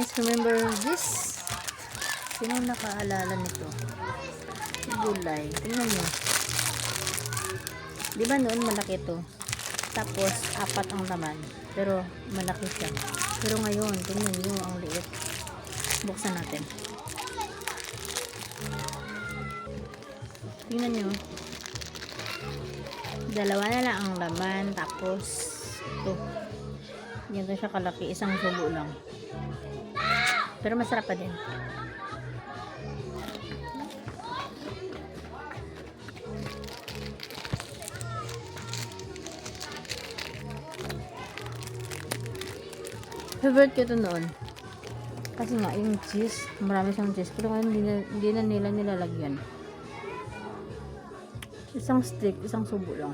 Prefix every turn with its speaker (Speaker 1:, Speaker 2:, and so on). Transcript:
Speaker 1: guys, remember this? Sino nakaalala nito? Gulay. Tingnan nyo. Di ba noon malaki to? Tapos, 4 ang laman. Pero, malaki siya. Pero ngayon, tingnan nyo, ang liit. Buksan natin. Tingnan nyo. 2 na lang ang laman. Tapos, ito. Ganito siya kalaki. Isang subo lang. Pero masarap pa din. Favorite ko ito noon. Kasi nga, yung cheese, marami siyang cheese. Pero ngayon, hindi na nila nilalagyan. Isang stick, isang subo lang.